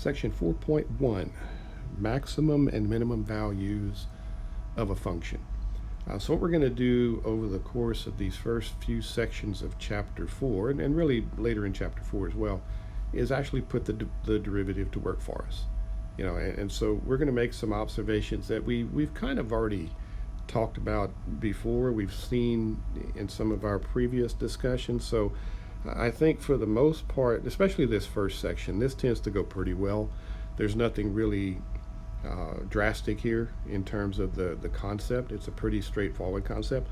Section 4.1, maximum and minimum values of a function. So what we're going to do over the course of these first few sections of Chapter 4, and really later in Chapter 4 as well, is actually put the derivative to work for us. And so we're going to make some observations that we've kind of already talked about before. We've seen in some of our previous discussions. So I think for the most part, especially this first section, this tends to go pretty well. There's nothing really drastic here in terms of the concept. It's a pretty straightforward concept.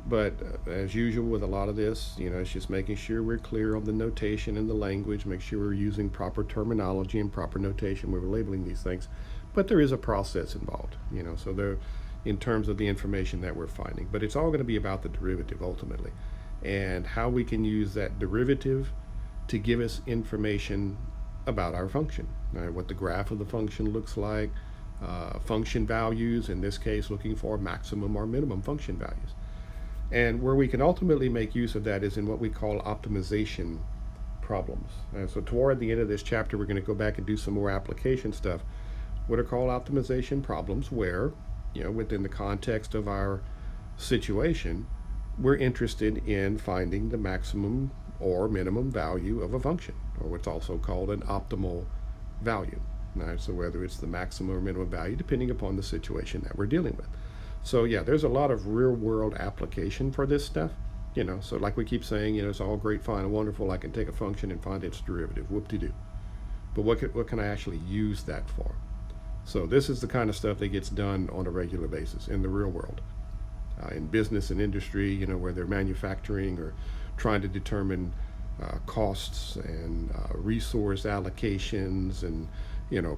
But as usual with a lot of this, it's just making sure we're clear on the notation and the language, make sure we're using proper terminology and proper notation when we're labeling these things. But there is a process involved, so there, in terms of the information that we're finding. But it's all going to be about the derivative ultimately, and how we can use that derivative to give us information about our function, right? What the graph of the function looks like, function values, in this case looking for maximum or minimum function values. And where we can ultimately make use of that is in what we call optimization problems. So toward the end of this chapter, we're going to go back and do some more application stuff, what are called optimization problems, where, within the context of our situation, we're interested in finding the maximum or minimum value of a function, or what's also called an optimal value. Right? So whether it's the maximum or minimum value, depending upon the situation that we're dealing with. So yeah, there's a lot of real-world application for this stuff. So like we keep saying, it's all great, fine, and wonderful. I can take a function and find its derivative, whoop-de-doo. But what can I actually use that for? So this is the kind of stuff that gets done on a regular basis in the real world. In business and industry, where they're manufacturing or trying to determine costs and resource allocations and,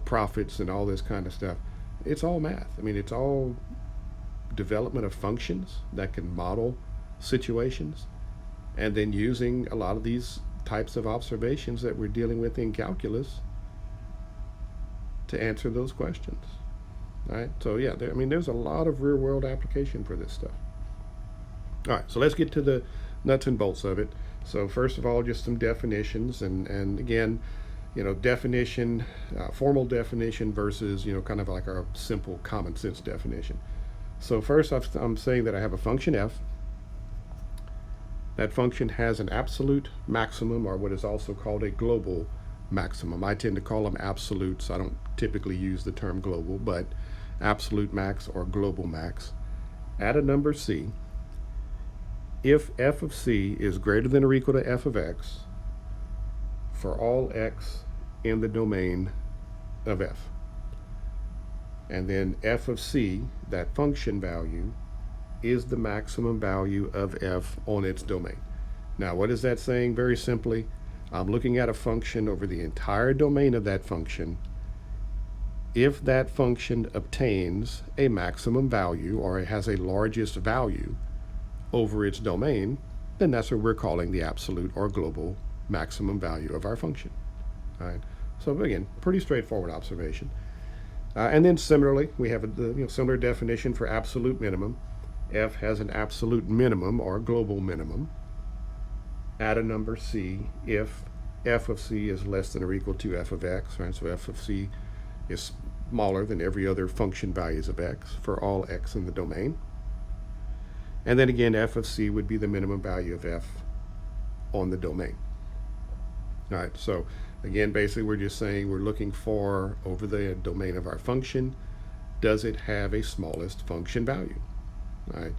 profits and all this kind of stuff. It's all math. It's all development of functions that can model situations, and then using a lot of these types of observations that we're dealing with in calculus to answer those questions. Right? So yeah, there's a lot of real world application for this stuff. All right, so let's get to the nuts and bolts of it. So first of all, just some definitions, and again, definition, formal definition versus, kind of like our simple common sense definition. So first I'm saying that I have a function f. That function has an absolute maximum, or what is also called a global maximum. I tend to call them absolutes. I don't typically use the term global, but absolute max or global max at a number c, if f of c is greater than or equal to f of x for all x in the domain of f. And then f of c, that function value, is the maximum value of f on its domain. Now, what is that saying? Very simply, I'm looking at a function over the entire domain of that function. If that function obtains a maximum value, or it has a largest value over its domain, then that's what we're calling the absolute or global maximum value of our function. All right. So again, pretty straightforward observation. And then similarly, we have a similar definition for absolute minimum. F has an absolute minimum or global minimum at a number c if f of c is less than or equal to f of x. Right? So f of c is smaller than every other function values of x for all x in the domain. And then again, f of c would be the minimum value of f on the domain. All right, so again, basically we're just saying we're looking for, over the domain of our function, does it have a smallest function value? All right,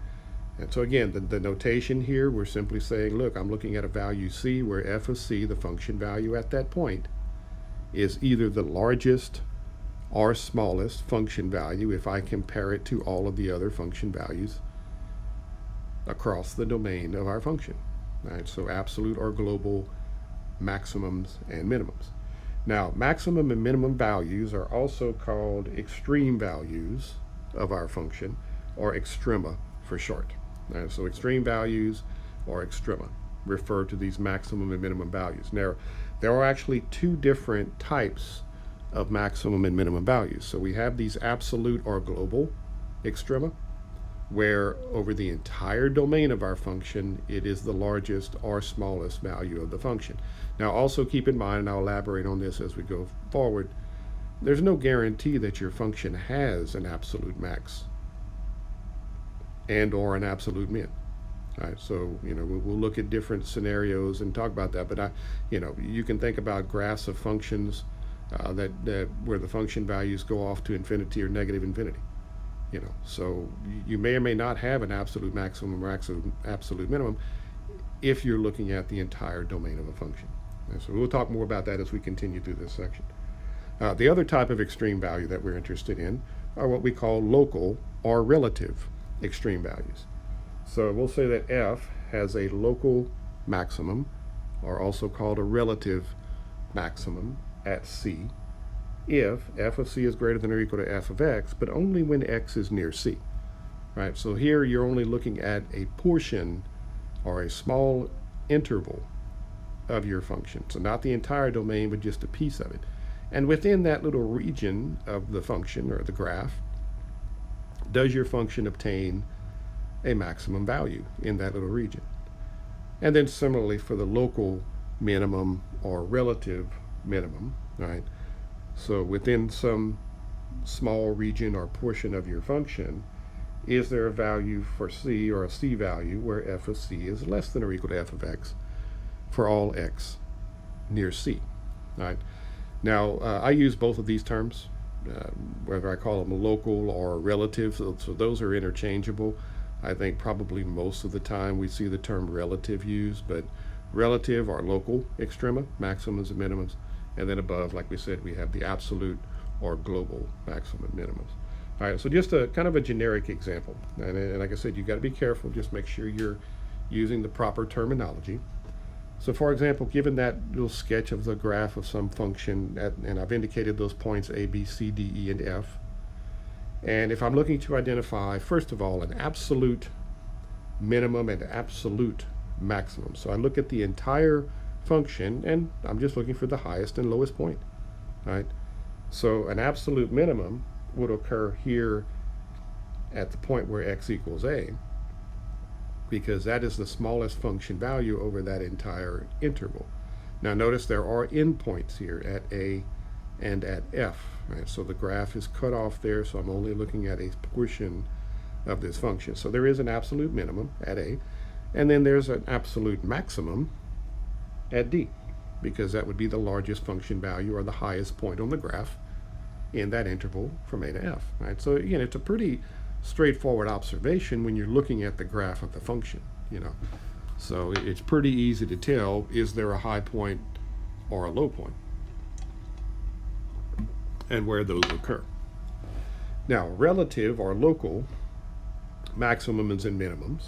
and so again, the notation here, we're simply saying, look, I'm looking at a value c where f of c, the function value at that point, is either the largest or smallest function value if I compare it to all of the other function values across the domain of our function. All right, so absolute or global maximums and minimums. Now, maximum and minimum values are also called extreme values of our function, or extrema for short. All right, so extreme values or extrema refer to these maximum and minimum values. Now, there are actually two different types of maximum and minimum values. So we have these absolute or global extrema, where over the entire domain of our function, it is the largest or smallest value of the function. Now also keep in mind, and I'll elaborate on this as we go forward, there's no guarantee that your function has an absolute max and or an absolute min. All right, so we'll look at different scenarios and talk about that. But you can think about graphs of functions that where the function values go off to infinity or negative infinity. So you may or may not have an absolute maximum or absolute minimum if you're looking at the entire domain of a function. And so we'll talk more about that as we continue through this section. The other type of extreme value that we're interested in are what we call local or relative extreme values. So we'll say that f has a local maximum, or also called a relative maximum, at c, if f of c is greater than or equal to f of x, but only when x is near c. Right? So here you're only looking at a portion or a small interval of your function. So not the entire domain, but just a piece of it. And within that little region of the function or the graph, does your function obtain a maximum value in that little region? And then similarly for the local minimum or relative minimum, right? So within some small region or portion of your function, is there a value for c or a c value where f of c is less than or equal to f of x for all x near c, right? Now, I use both of these terms, whether I call them local or relative, so those are interchangeable. I think probably most of the time we see the term relative used, but relative are local extrema, maximums and minimums, and then above, like we said, we have the absolute or global maximum and minimums. All right, so just a kind of a generic example, and like I said, you got to be careful, just make sure you're using the proper terminology. So for example, given that little sketch of the graph of some function, and I've indicated those points a, b, c, d, e, and f, and if I'm looking to identify, first of all, an absolute minimum and absolute maximum. So I look at the entire function, and I'm just looking for the highest and lowest point, right? So an absolute minimum would occur here at the point where x equals a, because that is the smallest function value over that entire interval. Now notice there are endpoints here at a and at f, right? So the graph is cut off there, so I'm only looking at a portion of this function. So there is an absolute minimum at a, and then there's an absolute maximum at d, because that would be the largest function value or the highest point on the graph in that interval from a to f, right? So again, it's a pretty straightforward observation when you're looking at the graph of the function, So it's pretty easy to tell, is there a high point or a low point, and where those occur. Now, relative or local maximums and minimums.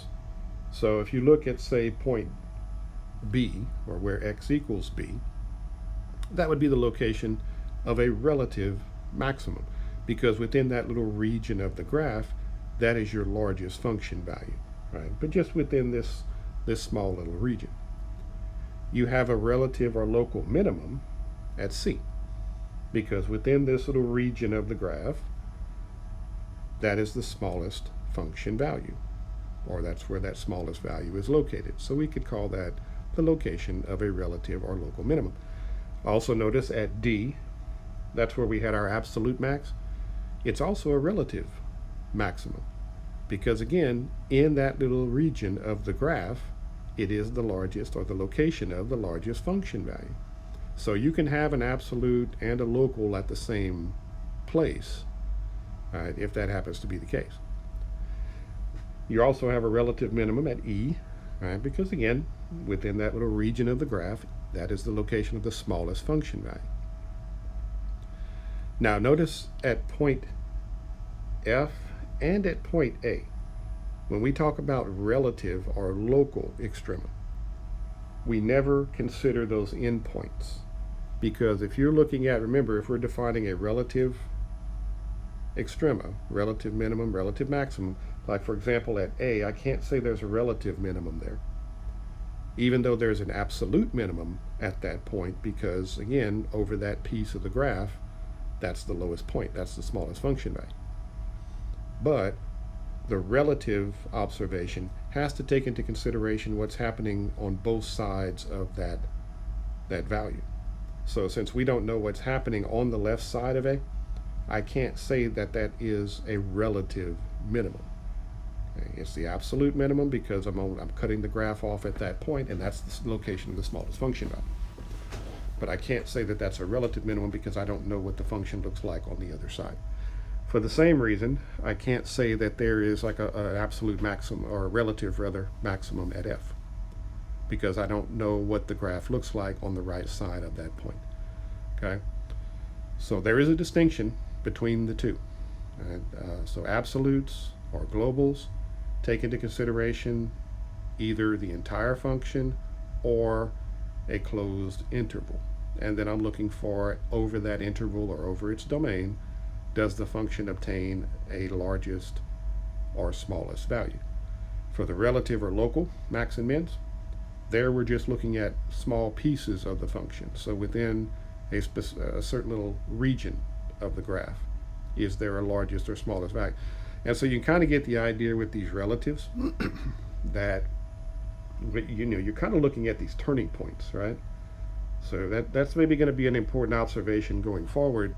So if you look at, say, point B, or where x equals b, that would be the location of a relative maximum, because within that little region of the graph, that is your largest function value, right? But just within this small little region. You have a relative or local minimum at c, because within this little region of the graph, that is the smallest function value, or that's where that smallest value is located. So we could call that the location of a relative or local minimum. Also notice at d, that's where we had our absolute max. It's also a relative maximum, because again, in that little region of the graph, it is the largest, or the location of the largest function value. So you can have an absolute and a local at the same place, right, if that happens to be the case. You also have a relative minimum at e, right, because again, within that little region of the graph, that is the location of the smallest function value. Now notice at point f and at point a, when we talk about relative or local extrema, we never consider those endpoints, because if you're looking at, remember, if we're defining a relative extrema, relative minimum, relative maximum, like for example at a, I can't say there's a relative minimum there, even though there's an absolute minimum at that point, because again, over that piece of the graph, that's the lowest point, that's the smallest function value. But the relative observation has to take into consideration what's happening on both sides of that value. So since we don't know what's happening on the left side of A, I can't say that that is a relative minimum. Okay? It's the absolute minimum because I'm cutting the graph off at that point, and that's the location of the smallest function value. But I can't say that that's a relative minimum because I don't know what the function looks like on the other side. For the same reason, I can't say that there is like an absolute maximum, or a relative rather, maximum at f, because I don't know what the graph looks like on the right side of that point. Okay? So there is a distinction between the two. And, so absolutes or globals take into consideration either the entire function or a closed interval. And then I'm looking for, over that interval or over its domain, does the function obtain a largest or smallest value? For the relative or local max and mins, there we're just looking at small pieces of the function. So within a certain little region of the graph, is there a largest or smallest value? And so you kind of get the idea with these relatives that you're kind of looking at these turning points, right? So that's maybe going to be an important observation going forward.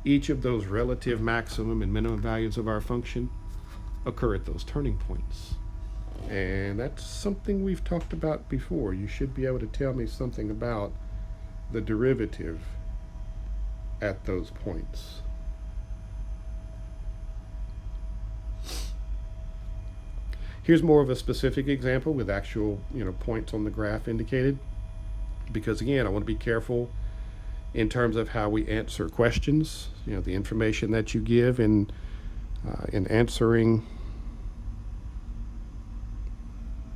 Each of those relative maximum and minimum values of our function occur at those turning points. And that's something we've talked about before. You should be able to tell me something about the derivative at those points. Here's more of a specific example with actual points on the graph indicated, because again, I want to be careful in terms of how we answer questions, the information that you give in answering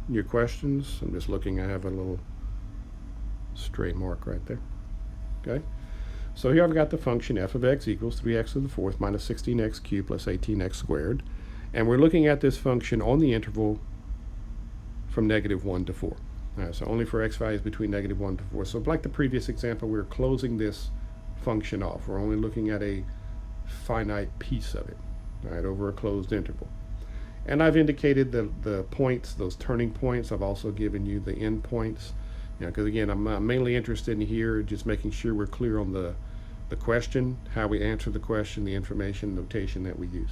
your questions. I'm just looking, I have a little stray mark right there. Okay, so here I've got the function f of x equals 3x to the fourth minus 16x cubed plus 18x squared. And we're looking at this function on the interval from -1 to 4. All right, so only for x values between -1 to 4. So like the previous example, we're closing this function off. We're only looking at a finite piece of it, all right, over a closed interval. And I've indicated the points, those turning points. I've also given you the end points, because again, I'm mainly interested in here just making sure we're clear on the question, how we answer the question, the information, notation that we use.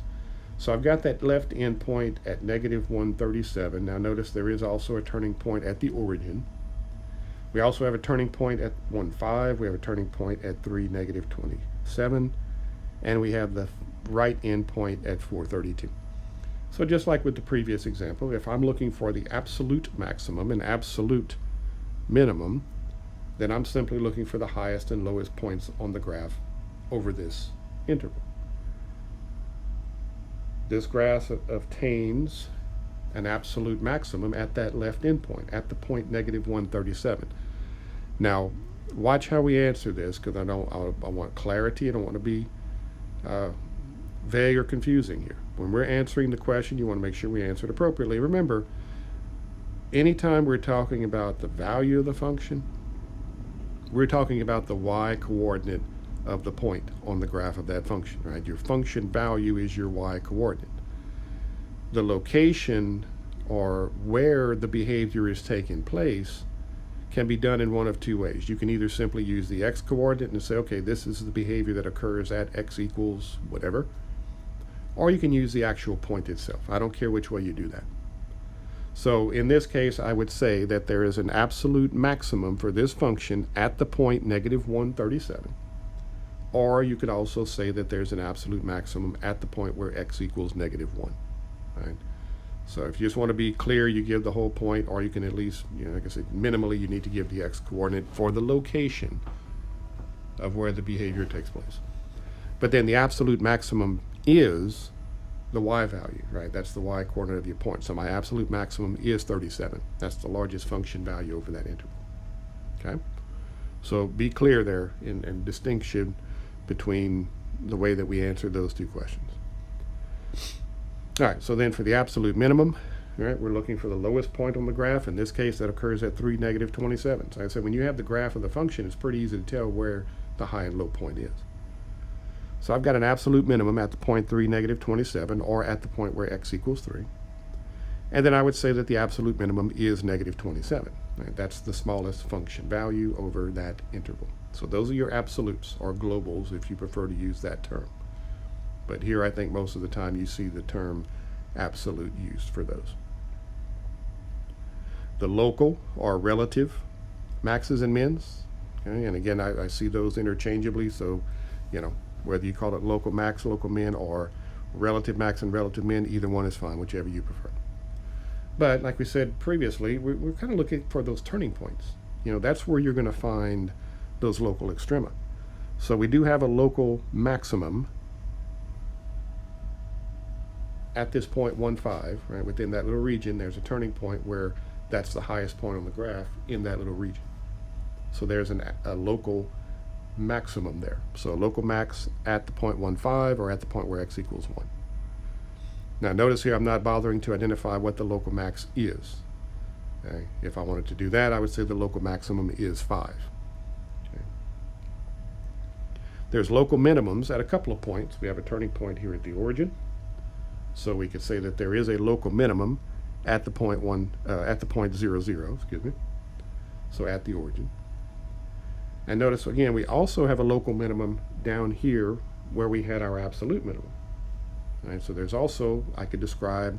So I've got that left end point at -137. Now notice there is also a turning point at the origin. We also have a turning point at 1,5. We have a turning point at 3, -27. And we have the right end point at 432. So just like with the previous example, if I'm looking for the absolute maximum and absolute minimum, then I'm simply looking for the highest and lowest points on the graph over this interval. This graph obtains an absolute maximum at that left endpoint, at the point -137. Now, watch how we answer this, because I want clarity. I don't want to be vague or confusing here. When we're answering the question, you want to make sure we answer it appropriately. Remember, anytime we're talking about the value of the function, we're talking about the y coordinate of the point on the graph of that function, right? Your function value is your y coordinate. The location, or where the behavior is taking place, can be done in one of two ways. You can either simply use the x coordinate and say, okay, this is the behavior that occurs at x equals whatever, or you can use the actual point itself. I don't care which way you do that. So in this case, I would say that there is an absolute maximum for this function at the point -137. Or you could also say that there's an absolute maximum at the point where x equals -1. Right? So if you just want to be clear, you give the whole point, or you can at least, like I said, minimally you need to give the x coordinate for the location of where the behavior takes place. But then the absolute maximum is the y value, right? That's the y coordinate of your point. So my absolute maximum is 37. That's the largest function value over that interval. Okay? So be clear there in distinction between the way that we answer those two questions. All right, so then for the absolute minimum, all right, we're looking for the lowest point on the graph. In this case, that occurs at 3, -27. So like I said, when you have the graph of the function, it's pretty easy to tell where the high and low point is. So I've got an absolute minimum at the point 3, -27, or at the point where x equals 3. And then I would say that the absolute minimum is -27. Right? That's the smallest function value over that interval. So those are your absolutes, or globals if you prefer to use that term. But here I think most of the time you see the term absolute used for those. The local or relative maxes and mins. Okay? And again, I see those interchangeably. So, whether you call it local max, local min, or relative max and relative min, either one is fine, whichever you prefer. But like we said previously, we're kind of looking for those turning points. That's where you're going to find those local extrema. So we do have a local maximum at this point 1,5, right? Within that little region, there's a turning point where that's the highest point on the graph in that little region. So there's a local maximum there. So a local max at the point 1,5 or at the point where x equals 1. Now notice here I'm not bothering to identify what the local max is. Okay? If I wanted to do that, I would say the local maximum is 5. Okay? There's local minimums at a couple of points. We have a turning point here at the origin. So we could say that there is a local minimum at the point 0, 0, excuse me. So at the origin. And notice again, we also have a local minimum down here where we had our absolute minimum. All right, so there's also, I could describe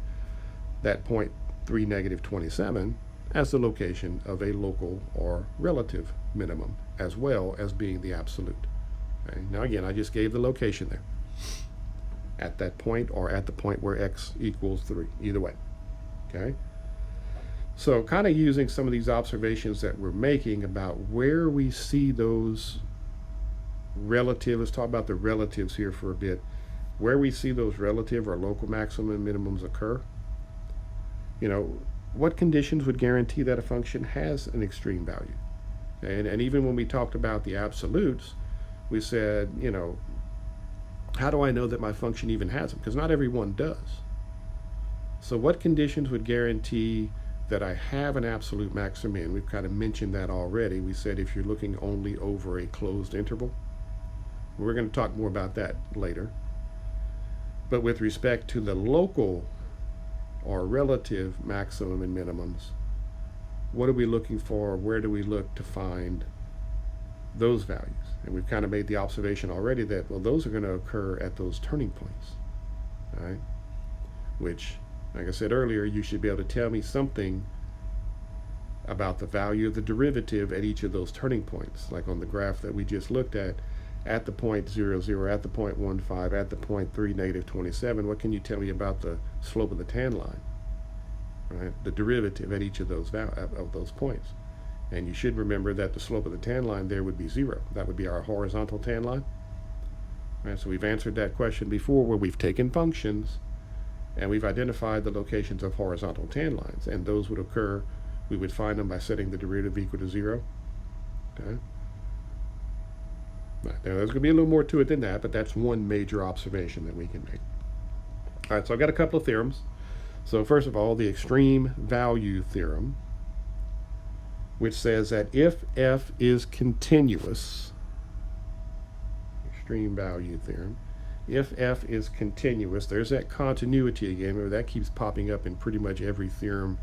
that point 3, negative 27 as the location of a local or relative minimum, as well as being the absolute. Okay? Now again, I just gave the location there. At that point or at the point where x equals 3, either way. Okay? So kind of using some of these observations that we're making about where we see those relative, let's talk about the relatives here for a bit, where we see those relative or local maximum and minimums occur. What conditions would guarantee that a function has an extreme value? And even when we talked about the absolutes, we said, how do I know that my function even has them? Because not everyone does. So what conditions would guarantee that I have an absolute max or min? We've kind of mentioned that already. We said if you're looking only over a closed interval. We're going to talk more about that later. But with respect to the local or relative maximum and minimums, what are we looking for? Where do we look to find those values? And we've kind of made the observation already that, well, those are going to occur at those turning points, all right? Which, like I said earlier, you should be able to tell me something about the value of the derivative at each of those turning points. Like on the graph that we just looked at the point 0, 0, at the point 1, 5, at the point 3, negative 27, what can you tell me about the slope of the tan line, right? The derivative at each of those points. And you should remember that the slope of the tan line there would be 0. That would be our horizontal tan line. Right, so we've answered that question before where we've taken functions and we've identified the locations of horizontal tan lines. And those would occur, we would find them by setting the derivative equal to 0. Okay. Right, now there's going to be a little more to it than that, but that's one major observation that we can make. All right, so I've got a couple of theorems. So first of all, the extreme value theorem, which says that if f is continuous, extreme value theorem, if f is continuous, there's that continuity again. Remember, that keeps popping up in pretty much every theorem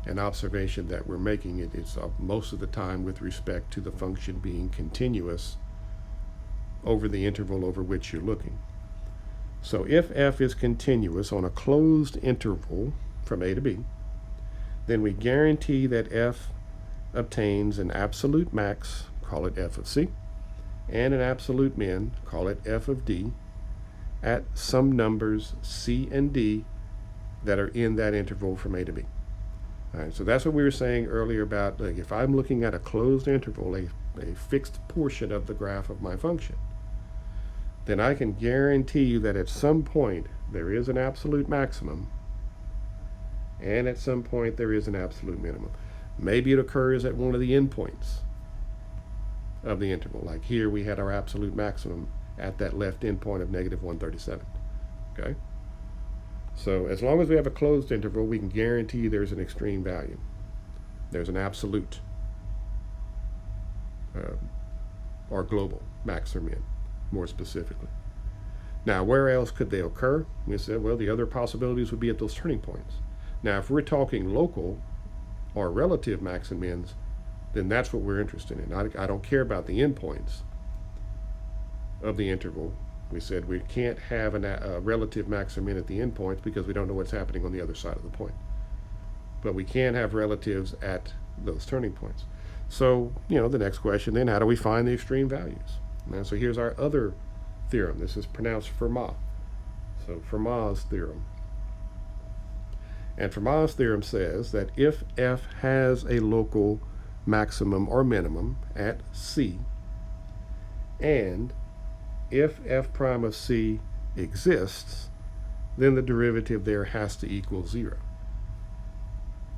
and observation that we're making. It's most of the time with respect to the function being continuous over the interval over which you're looking. So if f is continuous on a closed interval from a to b, then we guarantee that f obtains an absolute max, call it f of c, and an absolute min, call it f of d, at some numbers c and d that are in that interval from a to b. All right, so that's what we were saying earlier about, like, if I'm looking at a closed interval, a fixed portion of the graph of my function, then I can guarantee you that at some point there is an absolute maximum and at some point there is an absolute minimum. Maybe it occurs at one of the endpoints of the interval. Like here we had our absolute maximum at that left endpoint of negative 137. Okay? So as long as we have a closed interval, we can guarantee there's an extreme value. There's an absolute or global max or min, more specifically. Now, where else could they occur? We said, well, the other possibilities would be at those turning points. Now, if we're talking local or relative max and mins, then that's what we're interested in. I don't care about the endpoints of the interval. We said we can't have a relative max or min at the endpoints because we don't know what's happening on the other side of the point. But we can have relatives at those turning points. So, the next question then, how do we find the extreme values? Now, so here's our other theorem. This is pronounced Fermat. So Fermat's theorem. And Fermat's theorem says that if f has a local maximum or minimum at C, and if f prime of C exists, then the derivative there has to equal 0.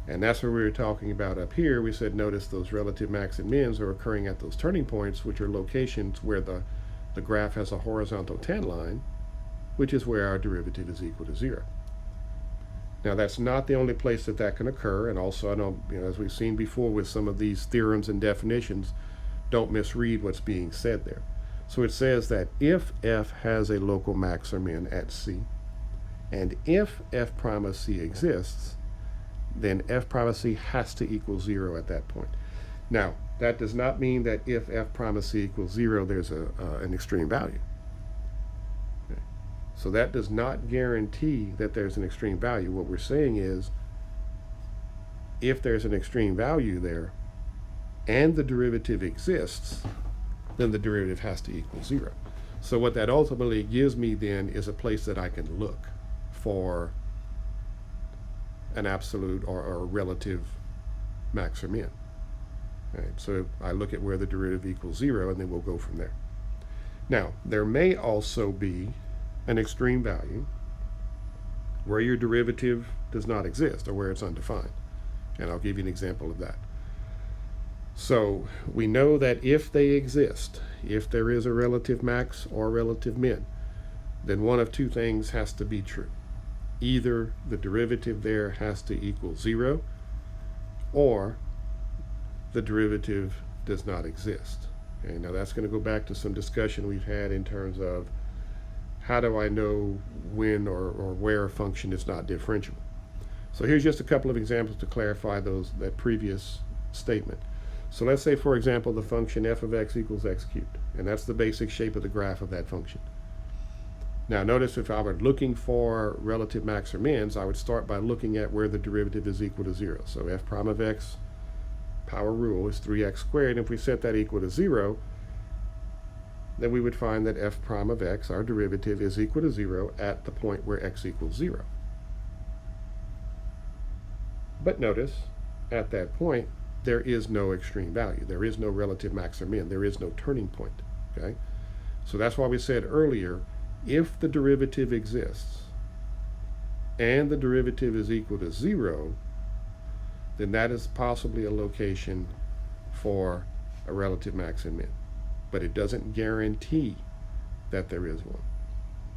And that's what we were talking about up here. We said notice those relative max and mins are occurring at those turning points, which are locations where the graph has a horizontal tan line, which is where our derivative is equal to 0. Now, that's not the only place that can occur, and also I know, as we've seen before with some of these theorems and definitions, don't misread what's being said there. So it says that if f has a local max or min at C, and if f prime of C exists, then f prime of C has to equal 0 at that point. Now, that does not mean that if f prime of C equals 0, there's an extreme value. Okay. So that does not guarantee that there's an extreme value. What we're saying is, if there's an extreme value there, and the derivative exists, then the derivative has to equal 0. So what that ultimately gives me then is a place that I can look for an absolute or a relative max or min. Right, so I look at where the derivative equals 0, and then we'll go from there. Now, there may also be an extreme value where your derivative does not exist or where it's undefined. And I'll give you an example of that. So we know that if they exist, if there is a relative max or relative min, then one of two things has to be true. Either the derivative there has to equal 0, or the derivative does not exist. Okay, now that's going to go back to some discussion we've had in terms of how do I know when or where a function is not differentiable. So here's just a couple of examples to clarify that previous statement. So let's say, for example, the function f of x equals x cubed, and that's the basic shape of the graph of that function. Now notice if I were looking for relative max or mins, I would start by looking at where the derivative is equal to 0. So f prime of x, power rule, is 3x squared. And if we set that equal to 0, then we would find that f prime of x, our derivative, is equal to 0 at the point where x equals 0. But notice, at that point, there is no extreme value. There is no relative max or min. There is no turning point. Okay? So that's why we said earlier, if the derivative exists and the derivative is equal to 0, then that is possibly a location for a relative max and min. But it doesn't guarantee that there is one.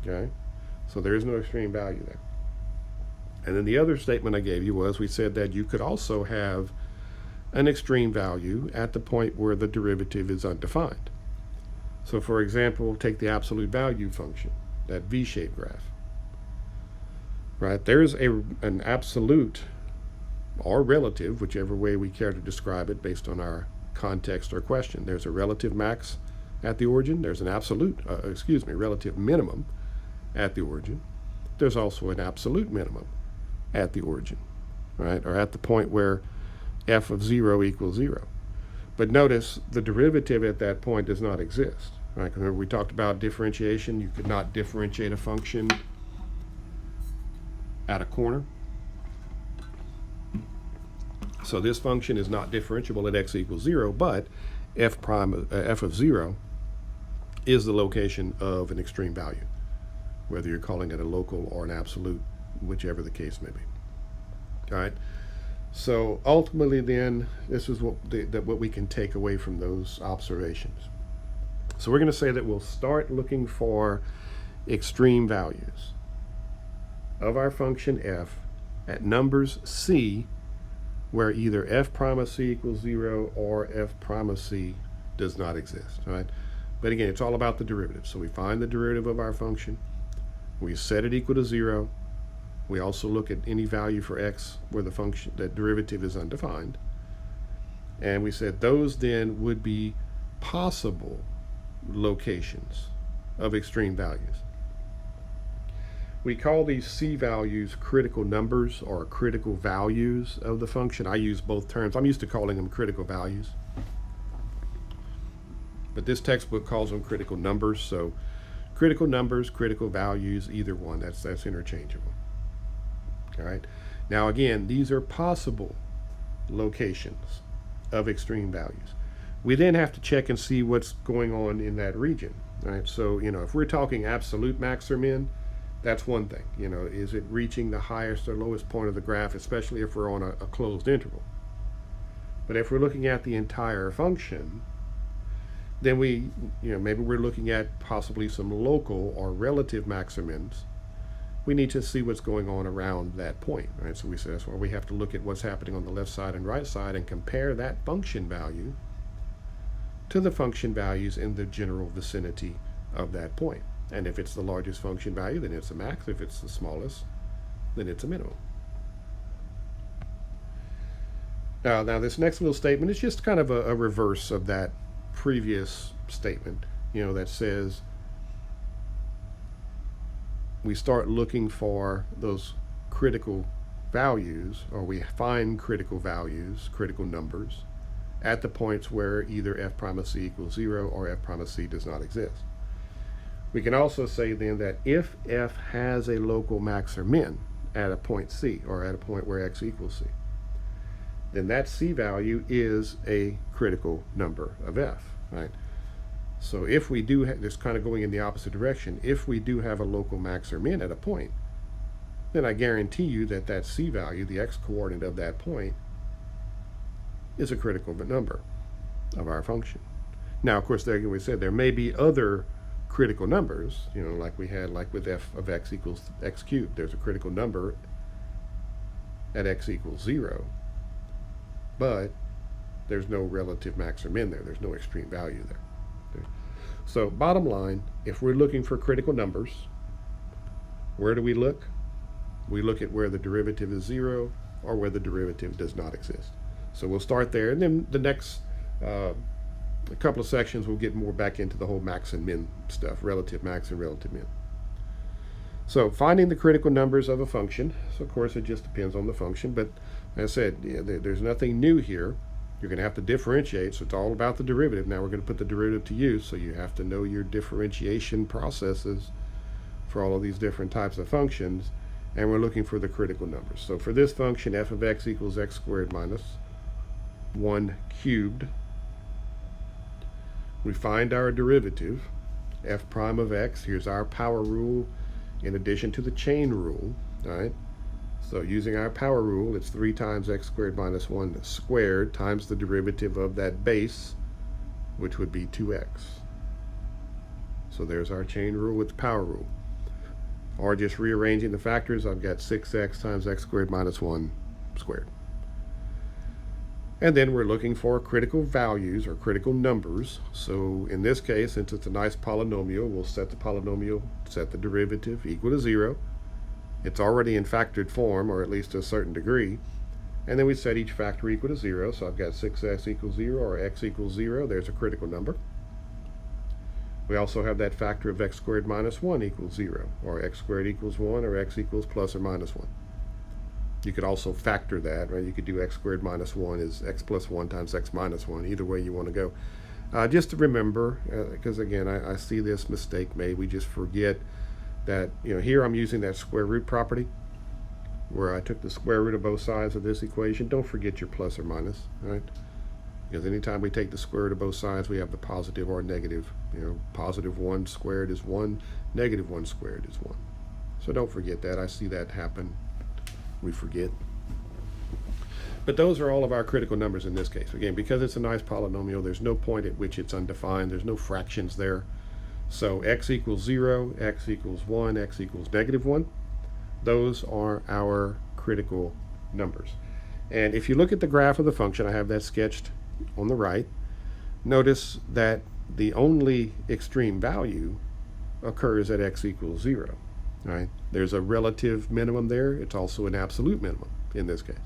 Okay? So there is no extreme value there. And then the other statement I gave you was, we said that you could also have an extreme value at the point where the derivative is undefined. So for example, take the absolute value function, that V-shaped graph. Right? There's an absolute or relative, whichever way we care to describe it based on our context or question. There's a relative max at the origin. There's an relative minimum at the origin. There's also an absolute minimum at the origin, right? Or at the point where f of 0 equals 0. But notice the derivative at that point does not exist, right? Remember we talked about differentiation. You could not differentiate a function at a corner. So this function is not differentiable at x equals 0, but f of 0 is the location of an extreme value, whether you're calling it a local or an absolute, whichever the case may be. All right. So ultimately, then, this is what we can take away from those observations. So we're going to say that we'll start looking for extreme values of our function f at numbers c, where either f prime of c equals 0 or f prime of c does not exist. All right. But again, it's all about the derivative. So we find the derivative of our function. We set it equal to 0. We also look at any value for x where the function, that derivative is undefined. And we said those then would be possible locations of extreme values. We call these C values critical numbers or critical values of the function. I use both terms. I'm used to calling them critical values, but this textbook calls them critical numbers. So critical numbers, critical values, either one, that's interchangeable. All right. Now again, these are possible locations of extreme values. We then have to check and see what's going on in that region. All right. So, if we're talking absolute max or min, that's one thing. Is it reaching the highest or lowest point of the graph, especially if we're on a closed interval? But if we're looking at the entire function, then maybe we're looking at possibly some local or relative max or mins. We need to see what's going on around that point, right? So we say that's why we have to look at what's happening on the left side and right side and compare that function value to the function values in the general vicinity of that point. And if it's the largest function value, then it's a max. If it's the smallest, then it's a minimum. Now this next little statement is just kind of a reverse of that previous statement, that says we start looking for those critical values, or we find critical values, critical numbers, at the points where either f prime of c equals 0 or f prime of c does not exist. We can also say then that if f has a local max or min at a point c, or at a point where x equals c, then that c value is a critical number of f, right? So if we do have this, kind of going in the opposite direction, if we do have a local max or min at a point, then I guarantee you that that c value, the x coordinate of that point, is a critical number of our function. Now, of course, like we said, there may be other critical numbers, like we had, like with f of x equals x cubed. There's a critical number at x equals 0, but there's no relative max or min there. There's no extreme value there. So bottom line, if we're looking for critical numbers, where do we look? We look at where the derivative is 0 or where the derivative does not exist. So we'll start there, and then the next a couple of sections we'll get more back into the whole max and min stuff, relative max and relative min. So finding the critical numbers of a function, so of course it just depends on the function, but as I said, there's nothing new here. You're going to have to differentiate, so it's all about the derivative. Now we're going to put the derivative to use, so you have to know your differentiation processes for all of these different types of functions, and we're looking for the critical numbers. So for this function, f of x equals x squared minus 1 cubed, we find our derivative, f prime of x. Here's our power rule in addition to the chain rule, all right? So using our power rule, it's 3 times x squared minus 1 squared times the derivative of that base, which would be 2x. So there's our chain rule with the power rule. Or just rearranging the factors, I've got 6x times x squared minus 1 squared. And then we're looking for critical values or critical numbers. So in this case, since it's a nice polynomial, we'll set the derivative equal to 0. It's already in factored form, or at least to a certain degree. And then we set each factor equal to 0. So I've got 6x equals 0 or x equals 0. There's a critical number. We also have that factor of x squared minus 1 equals 0, or x squared equals 1, or x equals plus or minus 1. You could also factor that, right? You could do x squared minus 1 is x plus 1 times x minus 1, either way you want to go. Just to remember, because again, I see this mistake made. We just forget that, here I'm using that square root property, where I took the square root of both sides of this equation. Don't forget your plus or minus, right? Because anytime we take the square root of both sides, we have the positive or negative. Positive 1 squared is 1, negative 1 squared is 1. So don't forget that. I see that happen. We forget. But those are all of our critical numbers in this case. Again, because it's a nice polynomial, there's no point at which it's undefined. There's no fractions there. So x equals 0, x equals 1, x equals negative 1. Those are our critical numbers. And if you look at the graph of the function, I have that sketched on the right, notice that the only extreme value occurs at x equals 0. Right? There's a relative minimum there. It's also an absolute minimum in this case.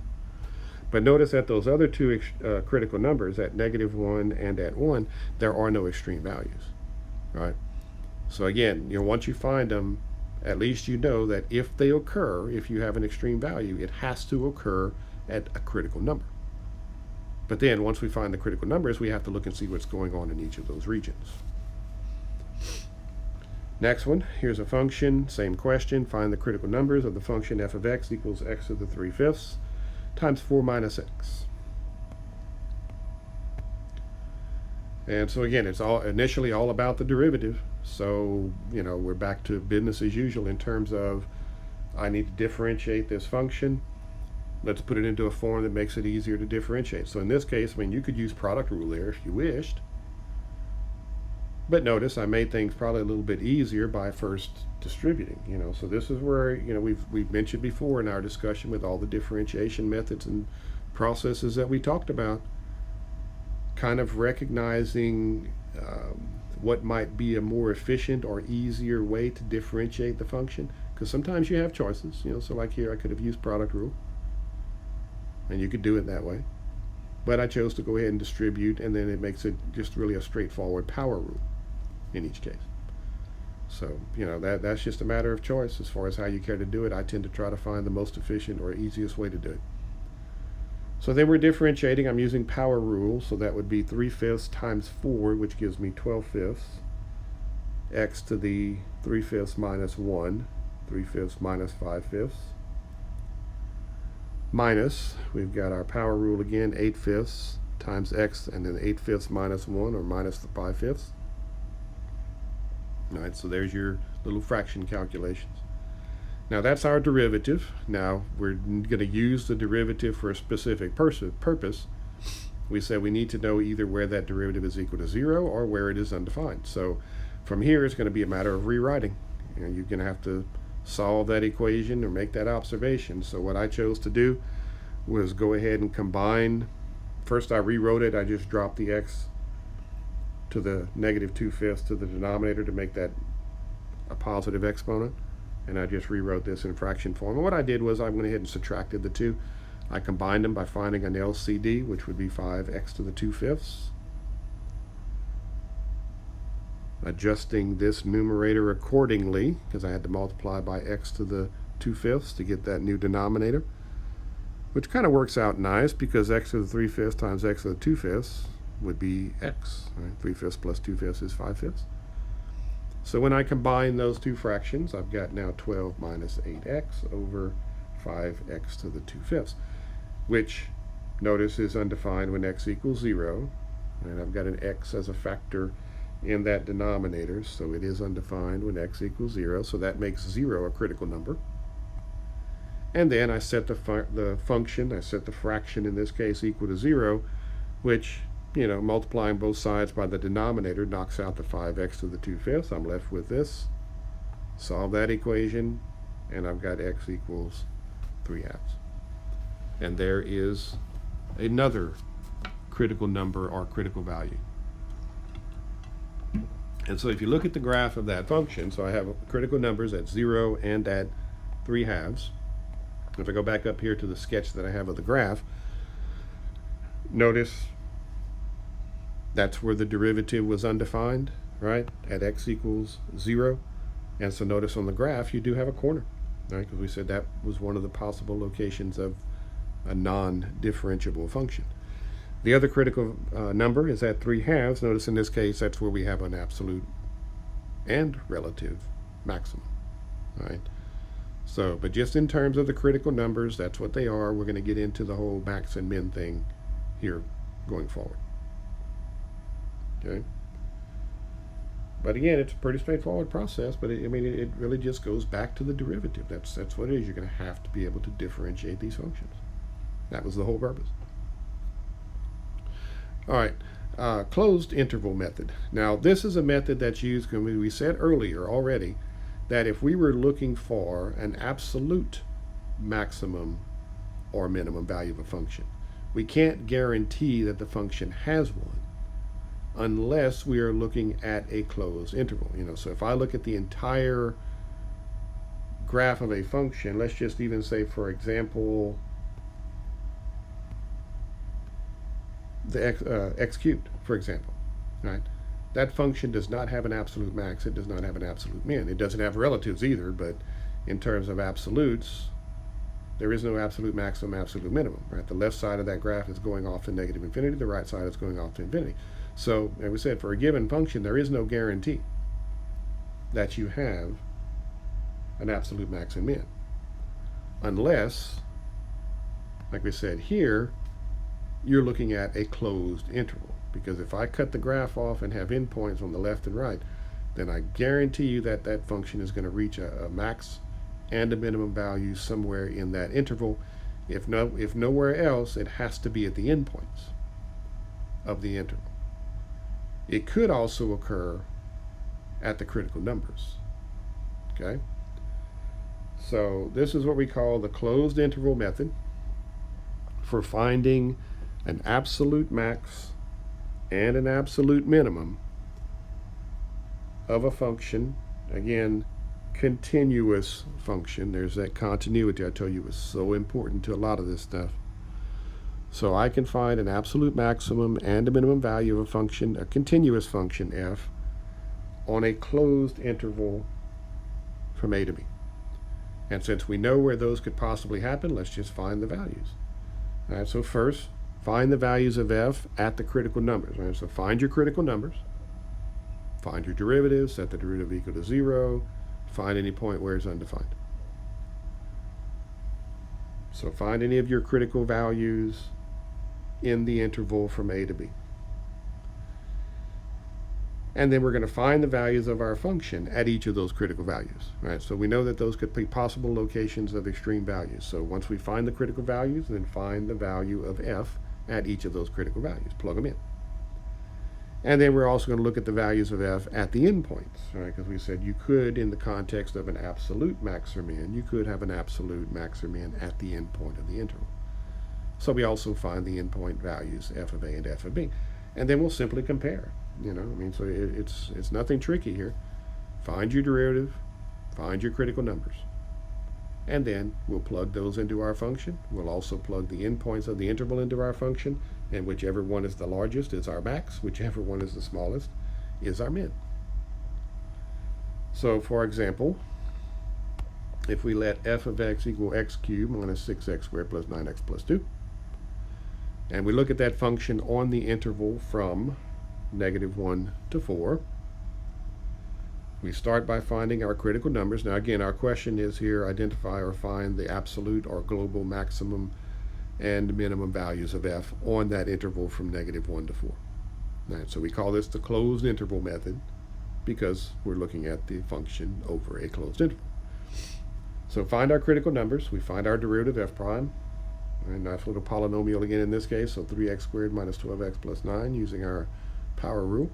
But notice that those other two critical numbers, at -1 and at 1, there are no extreme values, right? So again, once you find them, at least you know that if they occur, if you have an extreme value, it has to occur at a critical number. But then once we find the critical numbers, we have to look and see what's going on in each of those regions. Next one, here's a function, same question. Find the critical numbers of the function f of x equals x to the 3/5 times 4 minus x. And so again, it's initially all about the derivative. So, we're back to business as usual in terms of I need to differentiate this function. Let's put it into a form that makes it easier to differentiate. So in this case, you could use product rule there if you wished. But notice I made things probably a little bit easier by first distributing, So this is where, we've mentioned before in our discussion with all the differentiation methods and processes that we talked about, kind of recognizing what might be a more efficient or easier way to differentiate the function. Because sometimes you have choices, so like here I could have used product rule. And you could do it that way. But I chose to go ahead and distribute, and then it makes it just really a straightforward power rule in each case. So, that's just a matter of choice as far as how you care to do it. I tend to try to find the most efficient or easiest way to do it. So then we're differentiating. I'm using power rule, so that would be 3/5 times 4, which gives me 12/5. X to the 3/5 minus 1, 3/5 minus 5/5. Minus, we've got our power rule again, 8/5 times x, and then 8/5 minus 1, or minus the 5/5. All right, so there's your little fraction calculations. Now that's our derivative. Now we're going to use the derivative for a specific purpose. We said we need to know either where that derivative is equal to 0 or where it is undefined. So from here it's going to be a matter of rewriting. You're going to have to solve that equation or make that observation. So what I chose to do was go ahead and combine. First I rewrote it. I just dropped the x to the -2/5 to the denominator to make that a positive exponent. And I just rewrote this in fraction form. And what I did was I went ahead and subtracted the two. I combined them by finding an LCD, which would be 5x to the 2/5. Adjusting this numerator accordingly, because I had to multiply by x to the 2/5 to get that new denominator, which kind of works out nice because x to the 3/5 times x to the 2/5 would be x. Right? 3/5 plus 2/5 is 5/5. So when I combine those two fractions, I've got now 12 minus 8x over 5x to the 2/5, which, notice, is undefined when x equals 0. And I've got an x as a factor in that denominator, so it is undefined when x equals 0. So that makes 0 a critical number. And then I set the function, I set the fraction in this case equal to 0, which, multiplying both sides by the denominator knocks out the 5x to the 2/5. I'm left with this. Solve that equation, and I've got x equals 3/2. And there is another critical number or critical value. And so if you look at the graph of that function, so I have critical numbers at 0 and at 3/2. If I go back up here to the sketch that I have of the graph, notice that's where the derivative was undefined, right? At x equals 0. And so notice on the graph you do have a corner, right? Because we said that was one of the possible locations of a non-differentiable function. The other critical number is at 3/2. Notice in this case that's where we have an absolute and relative maximum, right? So, but just in terms of the critical numbers, that's what they are. We're going to get into the whole max and min thing here going forward. Okay. But again, it's a pretty straightforward process, but it really just goes back to the derivative. That's what it is. You're going to have to be able to differentiate these functions. That was the whole purpose. All right, closed interval method. Now, this is a method that's used, we said earlier already, that if we were looking for an absolute maximum or minimum value of a function, we can't guarantee that the function has one unless we are looking at a closed interval. So if I look at the entire graph of a function, let's just even say, for example, the x cubed, for example, right? That function does not have an absolute max. It does not have an absolute min. It doesn't have relatives either, but in terms of absolutes, there is no absolute maximum, absolute minimum, right? The left side of that graph is going off to negative infinity. The right side is going off to infinity. So, as we said, for a given function, there is no guarantee that you have an absolute max and min. Unless, like we said here, you're looking at a closed interval. Because if I cut the graph off and have endpoints on the left and right, then I guarantee you that that function is going to reach a max and a minimum value somewhere in that interval. If nowhere else, it has to be at the endpoints of the interval. It could also occur at the critical numbers. Okay? So this is what we call the closed interval method for finding an absolute max and an absolute minimum of a function. Again, continuous function. There's that continuity I told you was so important to a lot of this stuff. So I can find an absolute maximum and a minimum value of a function, a continuous function f, on a closed interval from a to b. And since we know where those could possibly happen, let's just find the values. All right, so first, find the values of f at the critical numbers. Right? So find your critical numbers, find your derivatives, set the derivative equal to 0, find any point where it's undefined. So find any of your critical values in the interval from a to b. And then we're going to find the values of our function at each of those critical values. Right? So we know that those could be possible locations of extreme values. So once we find the critical values, then find the value of f at each of those critical values. Plug them in. And then we're also going to look at the values of f at the endpoints, right? Because we said you could, in the context of an absolute max or min, you could have an absolute max or min at the endpoint of the interval. So we also find the endpoint values f of a and f of b. And then we'll simply compare. So it's nothing tricky here. Find your derivative, find your critical numbers. And then we'll plug those into our function. We'll also plug the endpoints of the interval into our function, and whichever one is the largest is our max, whichever one is the smallest is our min. So for example, if we let f of x equal x cubed minus 6x squared plus 9x plus 2, and we look at that function on the interval from -1 to 4, we start by finding our critical numbers. Now again, our question is here, identify or find the absolute or global maximum and minimum values of f on that interval from -1 to 4. Right, so we call this the closed interval method because we're looking at the function over a closed interval. So find our critical numbers. We find our derivative f prime. Right, nice little polynomial again in this case, so 3x squared minus 12x plus 9 using our power rule.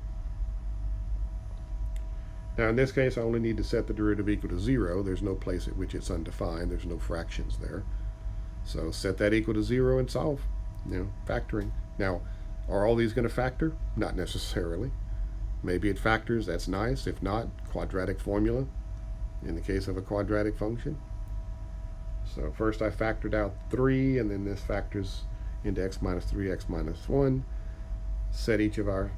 Now in this case, I only need to set the derivative equal to 0. There's no place at which it's undefined. There's no fractions there. So set that equal to 0 and solve, factoring. Now, are all these going to factor? Not necessarily. Maybe it factors, that's nice. If not, quadratic formula in the case of a quadratic function. So first I factored out 3, and then this factors into x minus 3, x minus 1. Set each of our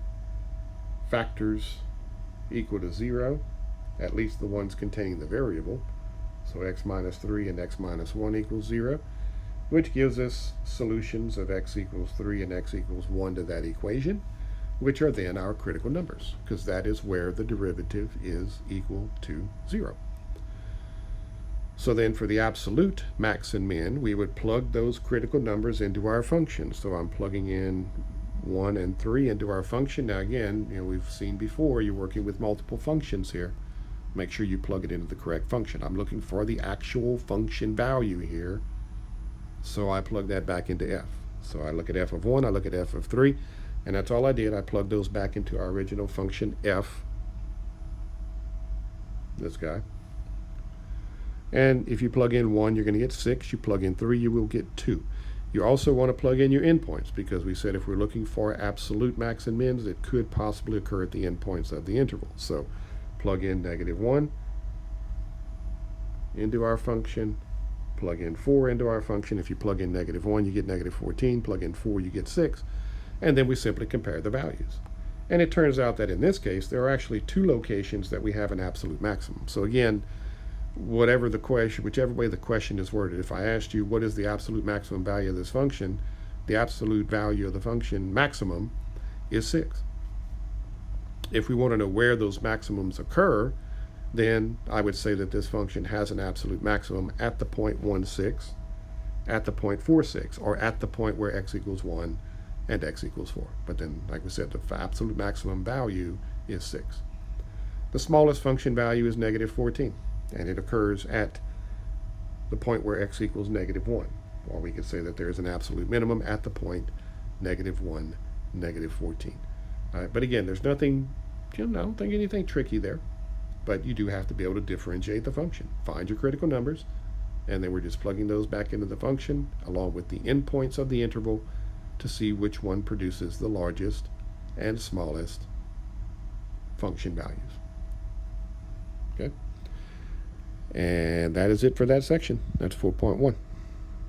factors equal to 0, at least the ones containing the variable. So x minus 3 and x minus 1 equals 0, which gives us solutions of x equals 3 and x equals 1 to that equation, which are then our critical numbers, because that is where the derivative is equal to 0. So then for the absolute max and min, we would plug those critical numbers into our function. So I'm plugging in 1 and 3 into our function. Now again, we've seen before, you're working with multiple functions here. Make sure you plug it into the correct function. I'm looking for the actual function value here, so I plug that back into f. So I look at f of 1, I look at f of 3, and that's all I did. I plugged those back into our original function f, this guy. And if you plug in 1, you're going to get 6. You plug in 3, you will get 2. You also want to plug in your endpoints, because we said if we're looking for absolute max and mins, it could possibly occur at the endpoints of the interval. So plug in -1 into our function, plug in 4 into our function. If you plug in -1, you get -14. Plug in 4, you get 6. and then we simply compare the values. And it turns out that in this case, there are actually two locations that we have an absolute maximum. So again, whatever the question, whichever way the question is worded, if I asked you what is the absolute maximum value of this function, the absolute value of the function maximum is 6. If we want to know where those maximums occur, then I would say that this function has an absolute maximum at the point 1, 6, at the point 4, 6, or at the point where x equals 1 and x equals 4. But then, like we said, the absolute maximum value is 6. The smallest function value is negative 14, and it occurs at the point where x equals negative 1. Or we could say that there is an absolute minimum at the point negative 1, negative 14. But again, there's nothing, I don't think anything tricky there. But you do have to be able to differentiate the function. Find your critical numbers, and then we're just plugging those back into the function along with the endpoints of the interval to see which one produces the largest and smallest function values. Okay? And that is it for that section. That's 4.1.